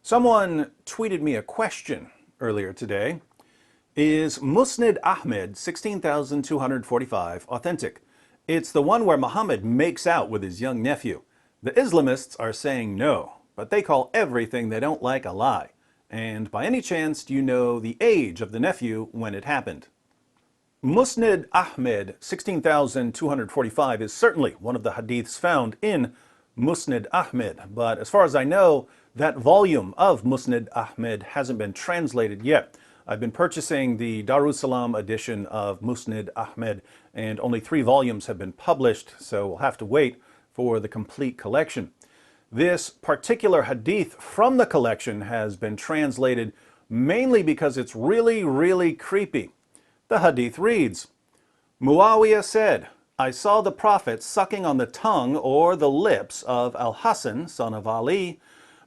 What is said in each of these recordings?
Someone tweeted me a question earlier today. Is Musnad Ahmed 16,245 authentic? It's the one where Muhammad makes out with his young nephew. The Islamists are saying no, but they call everything they don't like a lie. And by any chance, do you know the age of the nephew when it happened? Musnad Ahmed 16,245 is certainly one of the hadiths found in Musnad Ahmed, but as far as I know, that volume of Musnad Ahmed hasn't been translated yet. I've been purchasing the Darussalam edition of Musnad Ahmed, and only 3 volumes have been published, so we'll have to wait for the complete collection. This particular hadith from the collection has been translated mainly because it's really creepy. The hadith reads, Muawiyah said, I saw the Prophet sucking on the tongue or the lips of Al-Hasan, son of Ali.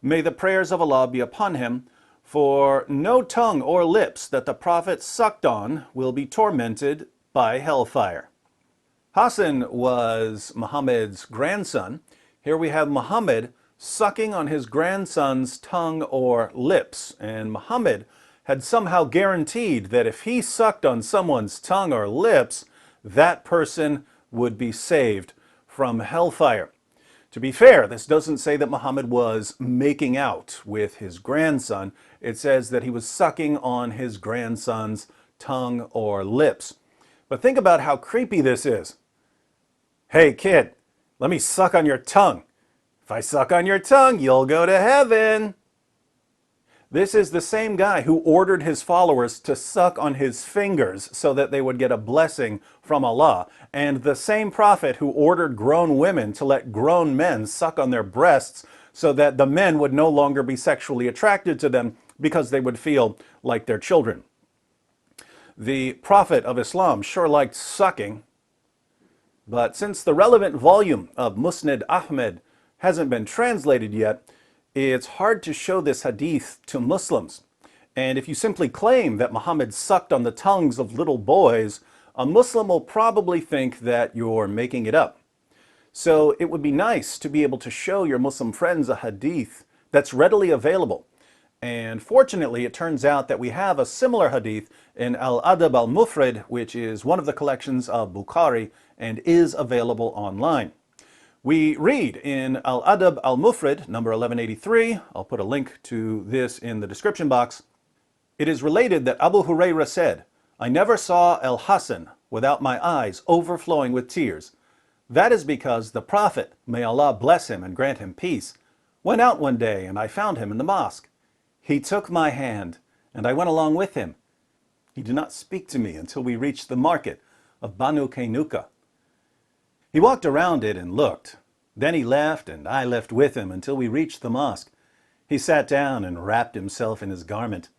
May the prayers of Allah be upon him, for no tongue or lips that the Prophet sucked on will be tormented by hellfire. Hassan was Muhammad's grandson. Here we have Muhammad sucking on his grandson's tongue or lips, and Muhammad had somehow guaranteed that if he sucked on someone's tongue or lips, that person would be saved from hellfire. To be fair, this doesn't say that Muhammad was making out with his grandson. It says that he was sucking on his grandson's tongue or lips. But think about how creepy this is. Hey kid, let me suck on your tongue. If I suck on your tongue, you'll go to heaven. This is the same guy who ordered his followers to suck on his fingers so that they would get a blessing from Allah, and the same prophet who ordered grown women to let grown men suck on their breasts so that the men would no longer be sexually attracted to them because they would feel like their children. The Prophet of Islam sure liked sucking, but since the relevant volume of Musnad Ahmed hasn't been translated yet, it's hard to show this hadith to Muslims. And if you simply claim that Muhammad sucked on the tongues of little boys, a Muslim will probably think that you're making it up. So it would be nice to be able to show your Muslim friends a hadith that's readily available. And fortunately, it turns out that we have a similar hadith in Al-Adab al-Mufrad, which is one of the collections of Bukhari and is available online. We read in Al-Adab al-Mufrad, number 1183, I'll put a link to this in the description box. It is related that Abu Hurairah said, I never saw Al-Hasan without my eyes overflowing with tears. That is because the Prophet, may Allah bless him and grant him peace, went out one day and I found him in the mosque. He took my hand and I went along with him. He did not speak to me until we reached the market of Banu Kainuka. He walked around it and looked. Then he left, and I left with him until we reached the mosque. He sat down and wrapped himself in his garment.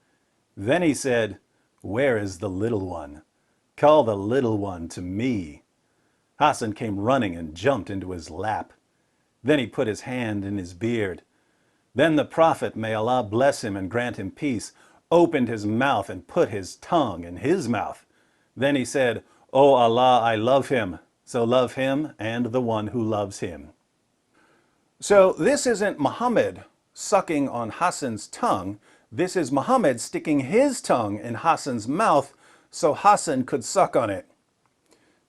Then he said, Where is the little one? Call the little one to me. Hassan came running and jumped into his lap. Then he put his hand in his beard. Then the Prophet, may Allah bless him and grant him peace, opened his mouth and put his tongue in his mouth. Then he said, O Allah, I love him. So love him and the one who loves him. So this isn't Muhammad sucking on Hassan's tongue. This is Muhammad sticking his tongue in Hassan's mouth so Hassan could suck on it.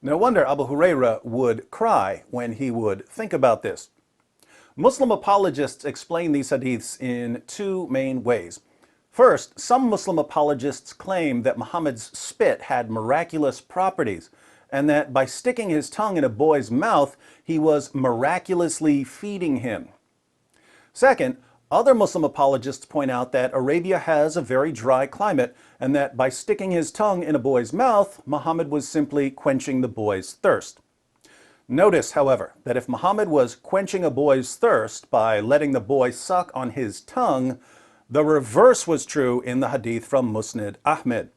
No wonder Abu Hurairah would cry when he would think about this. Muslim apologists explain these hadiths in 2 main ways. First, some Muslim apologists claim that Muhammad's spit had miraculous properties, and that by sticking his tongue in a boy's mouth, he was miraculously feeding him. Second, other Muslim apologists point out that Arabia has a very dry climate, and that by sticking his tongue in a boy's mouth, Muhammad was simply quenching the boy's thirst. Notice, however, that if Muhammad was quenching a boy's thirst by letting the boy suck on his tongue, the reverse was true in the hadith from Musnad Ahmed.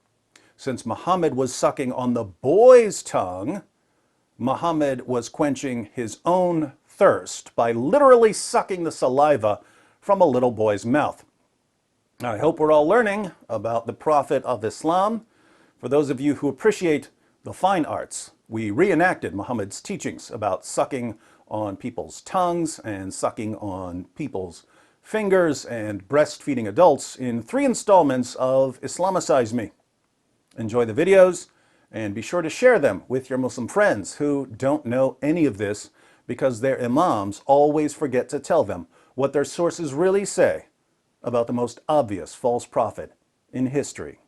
Since Muhammad was sucking on the boy's tongue, Muhammad was quenching his own thirst by literally sucking the saliva from a little boy's mouth. Now, I hope we're all learning about the Prophet of Islam. For those of you who appreciate the fine arts, we reenacted Muhammad's teachings about sucking on people's tongues and sucking on people's fingers, and breastfeeding adults in 3 installments of Islamicize Me. Enjoy the videos, and be sure to share them with your Muslim friends who don't know any of this because their imams always forget to tell them what their sources really say about the most obvious false prophet in history.